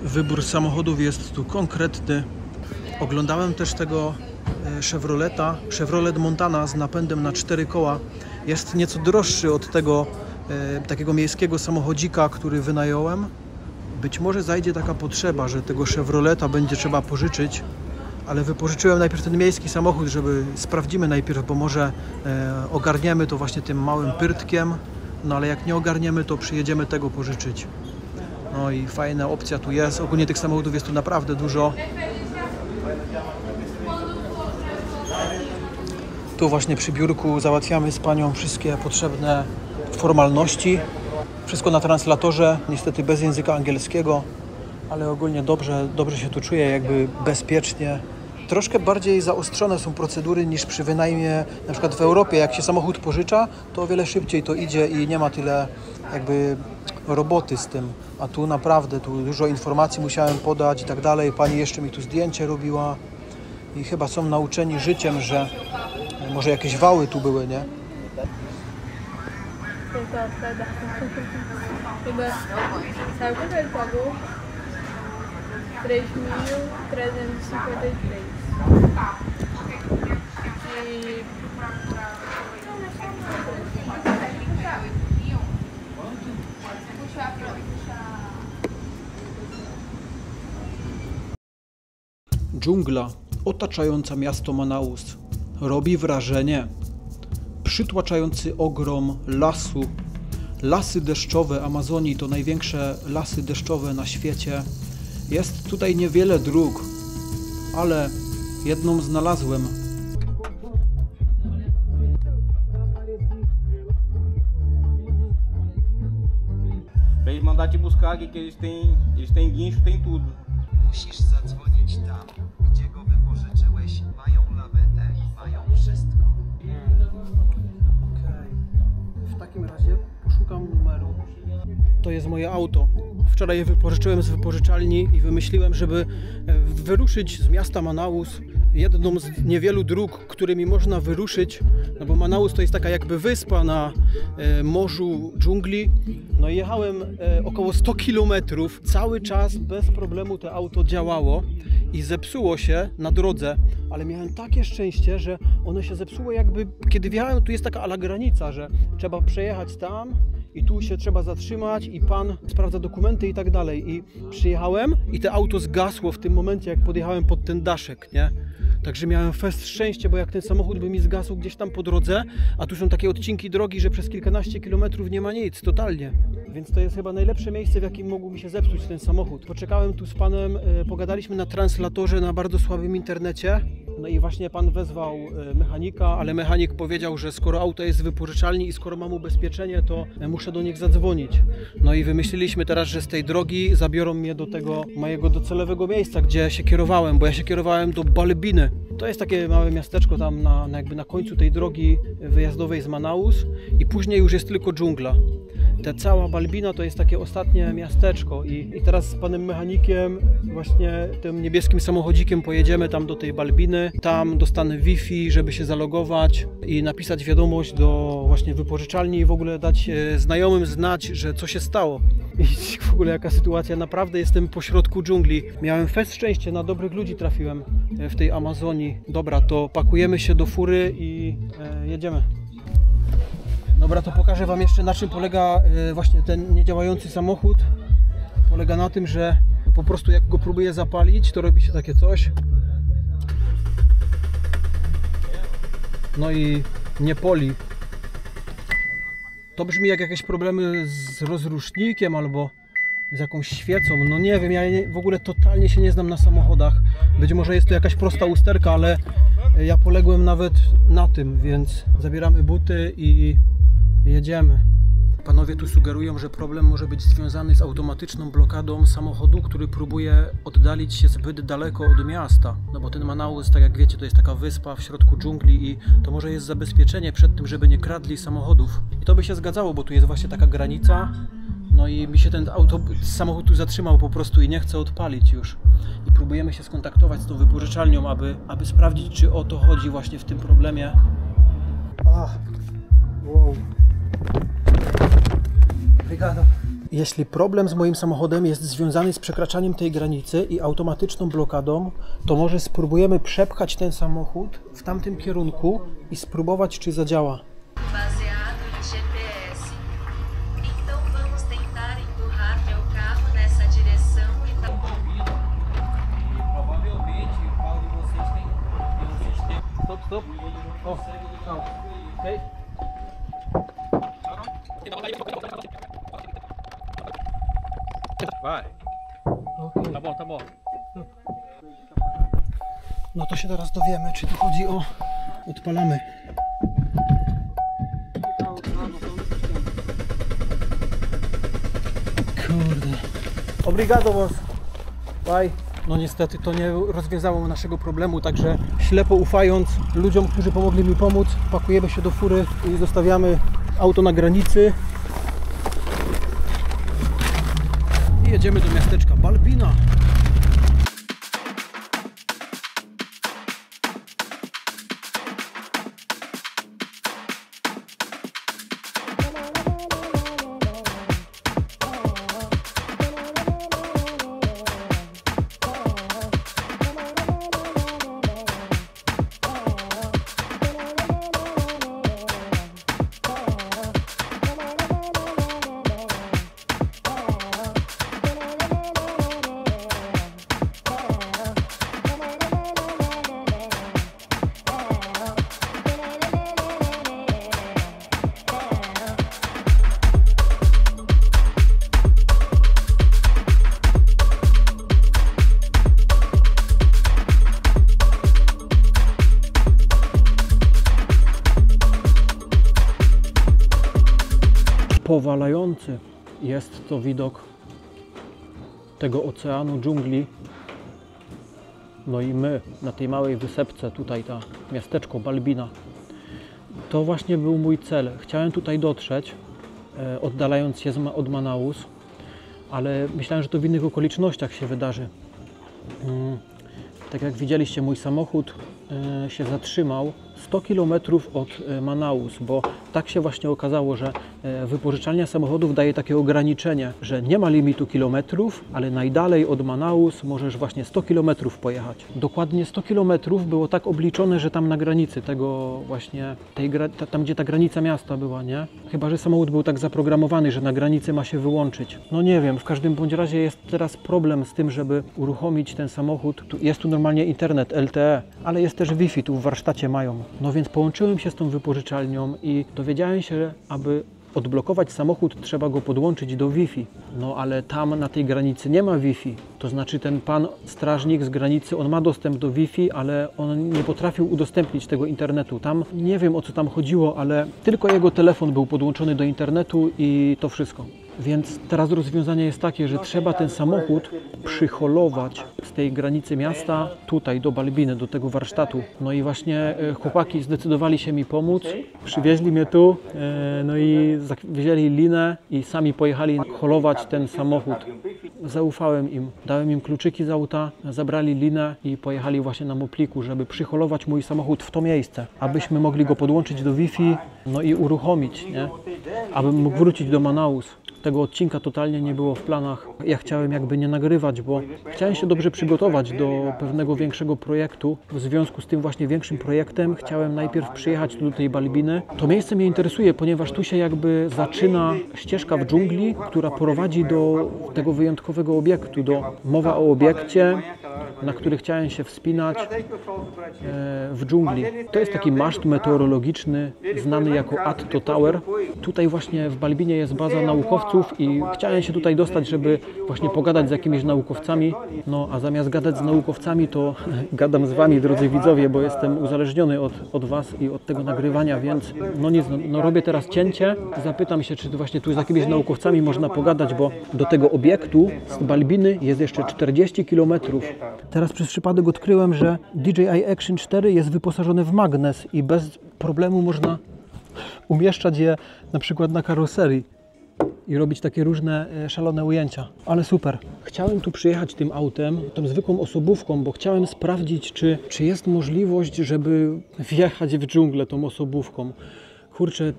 Wybór samochodów jest tu konkretny. Oglądałem też tego Chevrolet Montana z napędem na 4 koła. Jest nieco droższy od tego takiego miejskiego samochodzika, który wynająłem. Być może zajdzie taka potrzeba, że tego Chevroleta będzie trzeba pożyczyć, ale wypożyczyłem najpierw ten miejski samochód, żeby sprawdzimy najpierw, bo może ogarniemy to właśnie tym małym pyrtkiem, no ale jak nie ogarniemy, to przyjedziemy tego pożyczyć. No i fajna opcja tu jest, ogólnie tych samochodów jest tu naprawdę dużo. Tu właśnie przy biurku załatwiamy z panią wszystkie potrzebne formalności. Wszystko na translatorze, niestety bez języka angielskiego, ale ogólnie dobrze się tu czuję, jakby bezpiecznie. Troszkę bardziej zaostrzone są procedury niż przy wynajmie, na przykład w Europie, jak się samochód pożycza, to o wiele szybciej to idzie i nie ma tyle jakby roboty z tym. A tu naprawdę, tu dużo informacji musiałem podać i tak dalej. Pani jeszcze mi tu zdjęcie robiła i chyba są nauczeni życiem, że może jakieś wały tu były, nie? Saiu ele pagou 3.353. Dżungla otaczająca miasto Manaus robi wrażenie. Przytłaczający ogrom lasu. Lasy deszczowe Amazonii to największe lasy deszczowe na świecie. Jest tutaj niewiele dróg, ale jedną znalazłem. Pra eles mandar te buscar aqui, que eles têm guincho, tem tudo. Musisz zadzwonić tam, gdzie go wypożyczyłeś. Mają lawetę i mają wszystko. W takim razie poszukam numeru. To jest moje auto. Wczoraj je wypożyczyłem z wypożyczalni i wymyśliłem, żeby wyruszyć z miasta Manaus, jedną z niewielu dróg, którymi można wyruszyć, no bo Manaus to jest taka jakby wyspa na morzu dżungli. No i jechałem około 100 km, cały czas bez problemu to auto działało i zepsuło się na drodze, ale miałem takie szczęście, że ono się zepsuło jakby, kiedy wjechałem, tu jest taka ala granica, że trzeba przejechać tam i tu się trzeba zatrzymać i pan sprawdza dokumenty i tak dalej. I przyjechałem i to auto zgasło w tym momencie, jak podjechałem pod ten daszek, nie? Także miałem fest szczęście, bo jak ten samochód by mi zgasł gdzieś tam po drodze, a tu są takie odcinki drogi, że przez kilkanaście kilometrów nie ma nic, totalnie. Więc to jest chyba najlepsze miejsce, w jakim mógł mi się zepsuć ten samochód. Poczekałem tu z panem, pogadaliśmy na translatorze na bardzo słabym internecie. No i właśnie pan wezwał mechanika, ale mechanik powiedział, że skoro auto jest z wypożyczalni i skoro mam ubezpieczenie, to muszę do nich zadzwonić. No i wymyśliliśmy teraz, że z tej drogi zabiorą mnie do tego mojego docelowego miejsca, gdzie się kierowałem, bo ja się kierowałem do Balbiny. To jest takie małe miasteczko tam jakby na końcu tej drogi wyjazdowej z Manaus i później już jest tylko dżungla. Ta cała Balbina to jest takie ostatnie miasteczko i teraz z panem mechanikiem właśnie tym niebieskim samochodzikiem pojedziemy tam do tej Balbiny. Tam dostanę Wi-Fi, żeby się zalogować i napisać wiadomość do właśnie wypożyczalni i w ogóle dać znajomym znać, że co się stało. I w ogóle jaka sytuacja, naprawdę jestem pośrodku dżungli. Miałem fest szczęście, na dobrych ludzi trafiłem w tej Amazonii. Dobra, to pakujemy się do fury i jedziemy. Dobra, to pokażę wam jeszcze, na czym polega właśnie ten niedziałający samochód. Polega na tym, że po prostu jak go próbuję zapalić, to robi się takie coś. No i nie poli. To brzmi jak jakieś problemy z rozrusznikiem albo z jakąś świecą. No nie wiem, ja w ogóle totalnie się nie znam na samochodach. Być może jest to jakaś prosta usterka, ale ja poległem nawet na tym, więc zabieramy buty i jedziemy. Panowie tu sugerują, że problem może być związany z automatyczną blokadą samochodu, który próbuje oddalić się zbyt daleko od miasta. No bo ten Manaus, tak jak wiecie, to jest taka wyspa w środku dżungli i to może jest zabezpieczenie przed tym, żeby nie kradli samochodów. I to by się zgadzało, bo tu jest właśnie taka granica. No i mi się ten samochód tu zatrzymał po prostu i nie chce odpalić już. I próbujemy się skontaktować z tą wypożyczalnią, aby sprawdzić, czy o to chodzi właśnie w tym problemie. Wow. Obrigado. Jeśli problem z moim samochodem jest związany z przekraczaniem tej granicy i automatyczną blokadą, to może spróbujemy przepchać ten samochód w tamtym kierunku i spróbować, czy zadziała. Baseado em GPS. Então vamos tentar empurrar meu carro nessa direção e tá. Provavelmente o carro de vocês tem um sistema. Stop, stop. O, no. Okej. Vai. Okej. Tá bom. No to się teraz dowiemy, czy tu chodzi o... Odpalamy. Kurde. Obrigado, boss. Bye. No niestety to nie rozwiązało naszego problemu, także ślepo ufając ludziom, którzy pomogli mi pomóc, pakujemy się do fury i zostawiamy auto na granicy. I jedziemy do miasteczka Balbina. Powalający jest to widok tego oceanu dżungli. No i my na tej małej wysepce, tutaj ta miasteczko Balbina. To właśnie był mój cel. Chciałem tutaj dotrzeć, oddalając się od Manaus, ale myślałem, że to w innych okolicznościach się wydarzy. Tak jak widzieliście, mój samochód się zatrzymał 100 km od Manaus, bo tak się właśnie okazało, że wypożyczalnia samochodów daje takie ograniczenie, że nie ma limitu kilometrów, ale najdalej od Manaus możesz właśnie 100 km pojechać. Dokładnie 100 km było tak obliczone, że tam na granicy tego właśnie, tam gdzie ta granica miasta była, nie? Chyba że samochód był tak zaprogramowany, że na granicy ma się wyłączyć. No nie wiem, w każdym bądź razie jest teraz problem z tym, żeby uruchomić ten samochód. Jest tu normalnie internet LTE, ale jest też Wi-Fi, tu w warsztacie mają. No więc połączyłem się z tą wypożyczalnią i dowiedziałem się, aby odblokować samochód, trzeba go podłączyć do Wi-Fi. No ale tam na tej granicy nie ma Wi-Fi. To znaczy ten pan strażnik z granicy, on ma dostęp do Wi-Fi, ale on nie potrafił udostępnić tego internetu. Tam nie wiem, o co tam chodziło, ale tylko jego telefon był podłączony do internetu i to wszystko. Więc teraz rozwiązanie jest takie, że trzeba ten samochód przyholować z tej granicy miasta tutaj do Balbiny, do tego warsztatu. No i właśnie chłopaki zdecydowali się mi pomóc, przywieźli mnie tu, no i wzięli linę i sami pojechali holować ten samochód. Zaufałem im, dałem im kluczyki z auta, zabrali linę i pojechali właśnie na mopliku, żeby przyholować mój samochód w to miejsce, abyśmy mogli go podłączyć do Wi-Fi, no i uruchomić, nie? Abym mógł wrócić do Manaus. Tego odcinka totalnie nie było w planach. Ja chciałem jakby nie nagrywać, bo chciałem się dobrze przygotować do pewnego większego projektu. W związku z tym właśnie większym projektem chciałem najpierw przyjechać tu do tej Balbiny. To miejsce mnie interesuje, ponieważ tu się jakby zaczyna ścieżka w dżungli, która prowadzi do tego wyjątkowego obiektu, mowa o obiekcie, na który chciałem się wspinać w dżungli. To jest taki maszt meteorologiczny, znany jako Atto Tower. Tutaj właśnie w Balbinie jest baza naukowców i chciałem się tutaj dostać, żeby właśnie pogadać z jakimiś naukowcami. No a zamiast gadać z naukowcami, to gadam z wami, drodzy widzowie, bo jestem uzależniony od was i od tego nagrywania, więc no nic, no robię teraz cięcie. Zapytam się, czy właśnie tu z jakimiś naukowcami można pogadać, bo do tego obiektu z Balbiny jest jeszcze 40 km. Teraz przez przypadek odkryłem, że DJI Action 4 jest wyposażone w magnes i bez problemu można umieszczać je na przykład na karoserii i robić takie różne szalone ujęcia. Ale super. Chciałem tu przyjechać tym autem, tą zwykłą osobówką, bo chciałem sprawdzić, czy jest możliwość, żeby wjechać w dżunglę tą osobówką. Kurczę,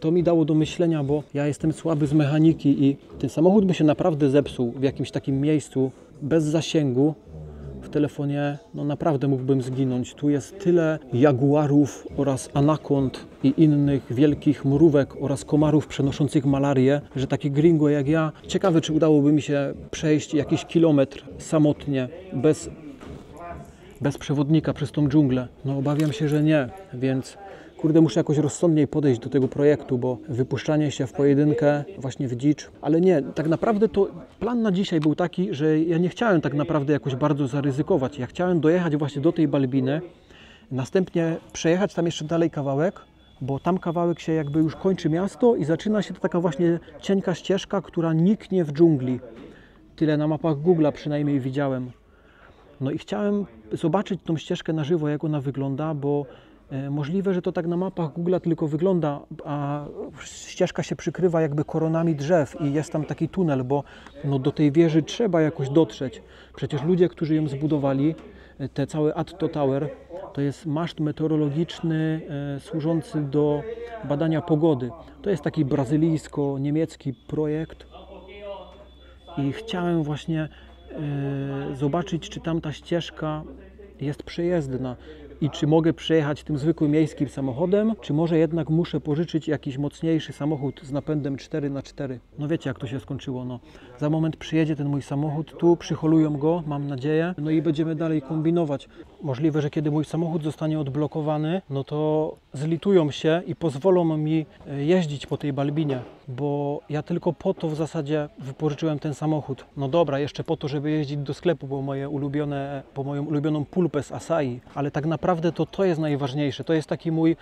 to mi dało do myślenia, bo ja jestem słaby z mechaniki i ten samochód by się naprawdę zepsuł w jakimś takim miejscu bez zasięgu. W telefonie no naprawdę mógłbym zginąć. Tu jest tyle jaguarów oraz anakond i innych wielkich mrówek oraz komarów przenoszących malarię, że taki gringo jak ja, ciekawe czy udałoby mi się przejść jakiś kilometr samotnie, bez przewodnika przez tą dżunglę. No obawiam się, że nie, więc kurde, muszę jakoś rozsądniej podejść do tego projektu, bo wypuszczanie się w pojedynkę właśnie w dzicz, ale nie, tak naprawdę to plan na dzisiaj był taki, że ja nie chciałem tak naprawdę jakoś bardzo zaryzykować. Ja chciałem dojechać właśnie do tej Balbiny, następnie przejechać tam jeszcze dalej kawałek, bo tam kawałek się jakby już kończy miasto i zaczyna się to taka właśnie cienka ścieżka, która niknie w dżungli. Tyle na mapach Google'a przynajmniej widziałem. No i chciałem zobaczyć tą ścieżkę na żywo, jak ona wygląda, bo możliwe, że to tak na mapach Google'a tylko wygląda, a ścieżka się przykrywa jakby koronami drzew i jest tam taki tunel, bo no do tej wieży trzeba jakoś dotrzeć. Przecież ludzie, którzy ją zbudowali, te całe Atto Tower, to jest maszt meteorologiczny służący do badania pogody. To jest taki brazylijsko-niemiecki projekt i chciałem właśnie zobaczyć, czy tam ta ścieżka jest przejezdna i czy mogę przejechać tym zwykłym miejskim samochodem, czy może jednak muszę pożyczyć jakiś mocniejszy samochód z napędem 4x4. No wiecie, jak to się skończyło. No. Za moment przyjedzie ten mój samochód, tu przyholują go, mam nadzieję, no i będziemy dalej kombinować. Możliwe, że kiedy mój samochód zostanie odblokowany, no to zlitują się i pozwolą mi jeździć po tej Balbinie, bo ja tylko po to w zasadzie wypożyczyłem ten samochód. No dobra, jeszcze po to, żeby jeździć do sklepu, po moją ulubioną pulpę z Asai, ale tak naprawdę to jest najważniejsze. To jest taki mój,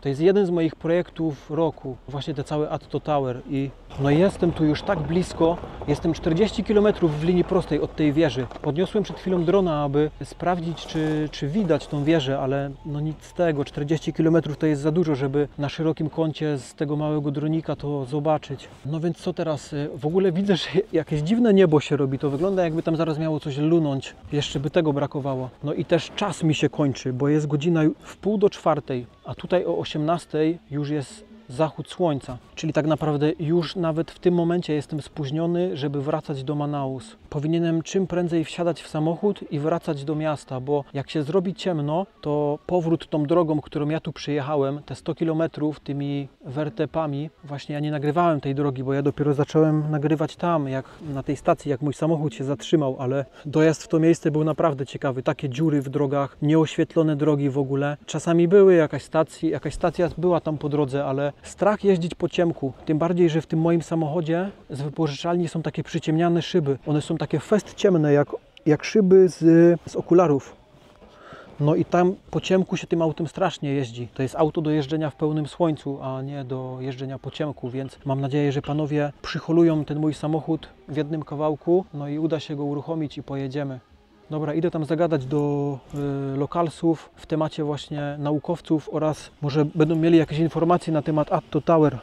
to jest jeden z moich projektów roku, właśnie te całe Atto Tower i no jestem tu już tak blisko, jestem 40 km w linii prostej od tej wieży. Podniosłem przed chwilą drona, aby sprawdzić, czy widać tą wieżę, ale no nic z tego, 40 km to jest za dużo, żeby na szerokim kącie z tego małego dronika to zobaczyć. No więc co teraz? W ogóle widzę, że jakieś dziwne niebo się robi, to wygląda jakby tam zaraz miało coś lunąć, jeszcze by tego brakowało. No i też czas mi się kończy, bo jest godzina 3:30, a tutaj o 18 już jest zachód słońca, czyli tak naprawdę już nawet w tym momencie jestem spóźniony, żeby wracać do Manaus. Powinienem czym prędzej wsiadać w samochód i wracać do miasta, bo jak się zrobi ciemno, to powrót tą drogą, którą ja tu przyjechałem, te 100 km tymi wertepami, właśnie ja nie nagrywałem tej drogi, bo ja dopiero zacząłem nagrywać tam, jak na tej stacji, jak mój samochód się zatrzymał, ale dojazd w to miejsce był naprawdę ciekawy. Takie dziury w drogach, nieoświetlone drogi w ogóle. Czasami były jakaś stacja była tam po drodze, ale strach jeździć po ciemku. Tym bardziej, że w tym moim samochodzie z wypożyczalni są takie przyciemniane szyby. One są takie fest ciemne, jak szyby z okularów. No i tam po ciemku się tym autem strasznie jeździ. To jest auto do jeżdżenia w pełnym słońcu, a nie do jeżdżenia po ciemku, więc mam nadzieję, że panowie przyholują ten mój samochód w jednym kawałku, no i uda się go uruchomić i pojedziemy. Dobra, idę tam zagadać do lokalsów w temacie właśnie naukowców oraz może będą mieli jakieś informacje na temat Atto Tower.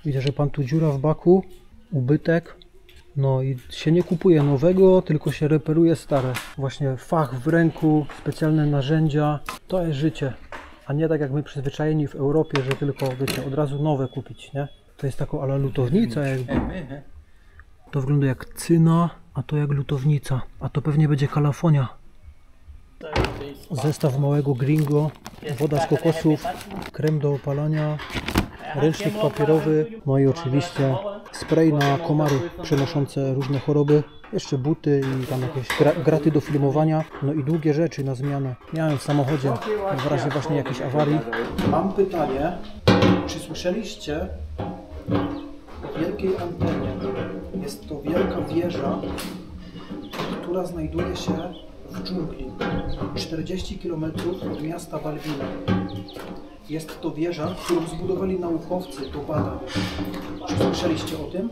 Widzę, że pan tu dziura w baku, ubytek. No i się nie kupuje nowego, tylko się reperuje stare. Właśnie fach w ręku, specjalne narzędzia. To jest życie. A nie tak jak my przyzwyczajeni w Europie, że tylko, wiecie, od razu nowe kupić, nie? To jest taką ala lutownica jakby. To wygląda jak cyna, a to jak lutownica. A to pewnie będzie kalafonia. Zestaw małego gringo, woda z kokosów, krem do opalania, ręcznik papierowy, no i oczywiście spray na komary przenoszące różne choroby. Jeszcze buty i tam jakieś graty do filmowania, no i długie rzeczy na zmianę. Miałem w samochodzie w razie właśnie jakiejś awarii. Mam pytanie, czy słyszeliście o wielkiej antenie? Jest to wielka wieża, która znajduje się w dżungli, 40 km od miasta Balbina. Jest to wieża, którą zbudowali naukowcy do badań. Czy słyszeliście o tym?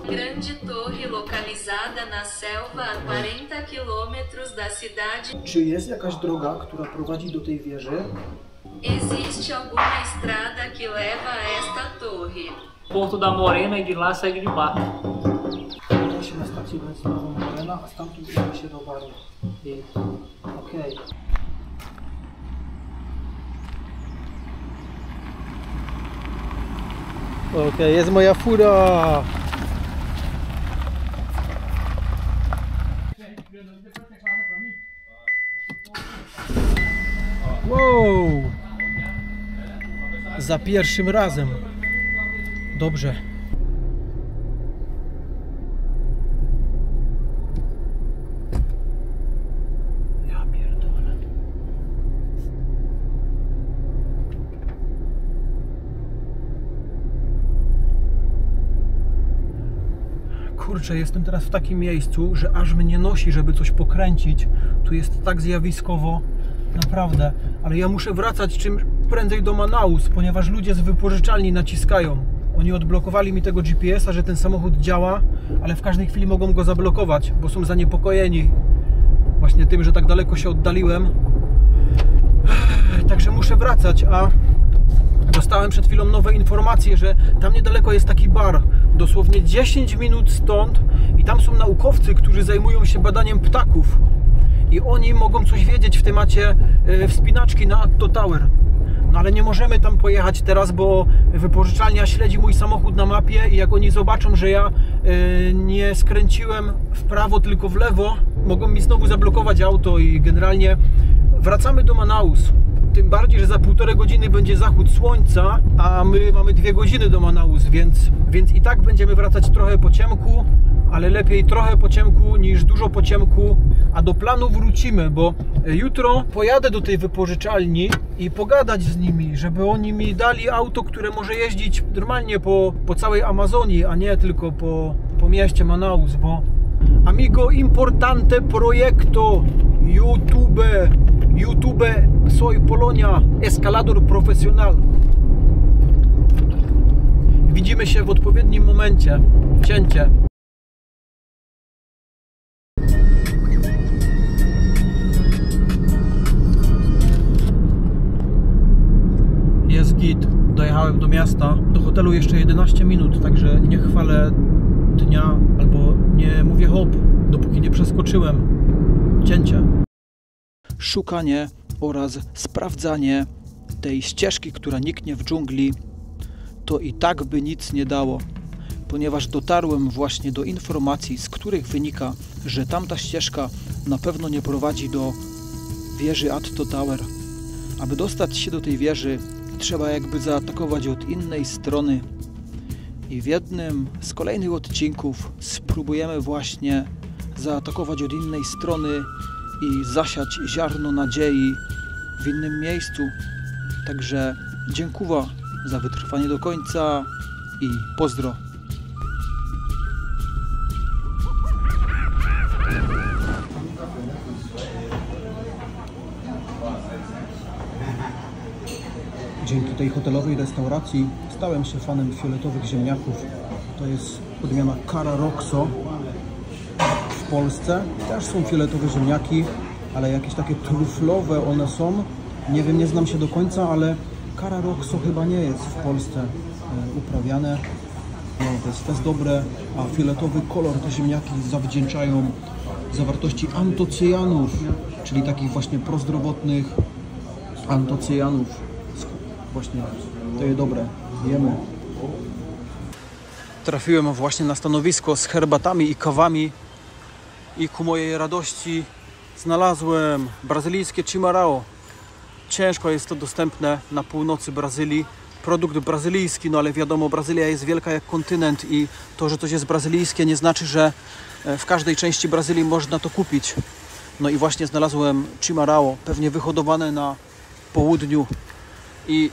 Grande torre localizada na selva a 40 km da cidade. Czy jest jakaś droga, która prowadzi do tej wieży? Existe alguma estrada que leva a esta torre? Porto da Morena e de lá segue de barco. To się nastawi stację benzynową Morena, a stamtąd idziemy się do baru. I okej. Okej, jest moja fura! Wow! Za pierwszym razem. Dobrze. Ja pierdolę. Kurczę, jestem teraz w takim miejscu, że aż mnie nosi, żeby coś pokręcić. Tu jest tak zjawiskowo. Naprawdę, ale ja muszę wracać czym prędzej do Manaus, ponieważ ludzie z wypożyczalni naciskają. Oni odblokowali mi tego GPS-a, że ten samochód działa, ale w każdej chwili mogą go zablokować, bo są zaniepokojeni właśnie tym, że tak daleko się oddaliłem. Także muszę wracać, a dostałem przed chwilą nowe informacje, że tam niedaleko jest taki bar, dosłownie 10 minut stąd i tam są naukowcy, którzy zajmują się badaniem ptaków. I oni mogą coś wiedzieć w temacie wspinaczki na Atto Tower. No ale nie możemy tam pojechać teraz, bo wypożyczalnia śledzi mój samochód na mapie i jak oni zobaczą, że ja nie skręciłem w prawo, tylko w lewo, mogą mi znowu zablokować auto i generalnie wracamy do Manaus. Tym bardziej, że za 1,5 godziny będzie zachód słońca, a my mamy 2 godziny do Manaus, więc i tak będziemy wracać trochę po ciemku, ale lepiej trochę po ciemku niż dużo po ciemku, a do planu wrócimy, bo jutro pojadę do tej wypożyczalni i pogadać z nimi, żeby oni mi dali auto, które może jeździć normalnie po całej Amazonii, a nie tylko po mieście Manaus, bo amigo importante proyecto YouTube soy Polonia escalador profesional. Widzimy się w odpowiednim momencie. Cięcie. Jest git. Dojechałem do miasta. Do hotelu jeszcze 11 minut, także nie chwalę dnia albo nie mówię hop, dopóki nie przeskoczyłem. Cięcie. Szukanie oraz sprawdzanie tej ścieżki, która niknie w dżungli, to i tak by nic nie dało, ponieważ dotarłem właśnie do informacji, z których wynika, że tamta ścieżka na pewno nie prowadzi do wieży Atto Tower. Aby dostać się do tej wieży, trzeba jakby zaatakować od innej strony. I w jednym z kolejnych odcinków spróbujemy właśnie zaatakować od innej strony i zasiać ziarno nadziei w innym miejscu. Także dziękuję za wytrwanie do końca i pozdro. Dzięki tej hotelowej restauracji stałem się fanem fioletowych ziemniaków. To jest odmiana Cara Rosso. W Polsce też są fioletowe ziemniaki, ale jakieś takie truflowe one są. Nie wiem, nie znam się do końca, ale Cara Rosso chyba nie jest w Polsce uprawiane. No, to jest dobre, a fioletowy kolor te ziemniaki zawdzięczają zawartości antocyjanów, czyli takich właśnie prozdrowotnych antocyjanów. Właśnie to jest dobre, jemy. Trafiłem właśnie na stanowisko z herbatami i kawami i ku mojej radości znalazłem brazylijskie chimarrão. Ciężko jest to dostępne na północy Brazylii. Produkt brazylijski, no ale wiadomo, Brazylia jest wielka jak kontynent i to, że coś jest brazylijskie, nie znaczy, że w każdej części Brazylii można to kupić. No i właśnie znalazłem chimarrão, pewnie wyhodowane na południu. I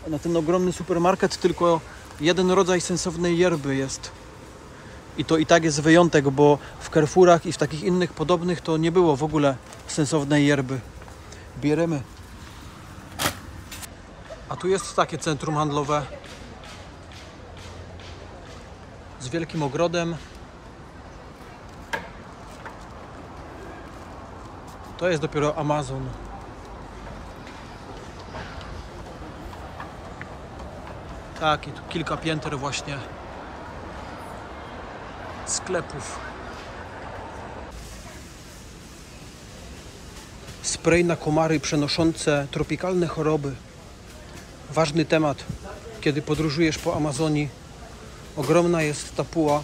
na ten ogromny supermarket tylko jeden rodzaj sensownej yerby jest. I to i tak jest wyjątek, bo w Carrefourach i w takich innych podobnych to nie było w ogóle sensownej yerby. Bierzemy. A tu jest takie centrum handlowe z wielkim ogrodem. To jest dopiero Amazon. Tak, i tu kilka pięter właśnie sklepów. Spray na komary przenoszące tropikalne choroby. Ważny temat, kiedy podróżujesz po Amazonii. Ogromna jest ta puła.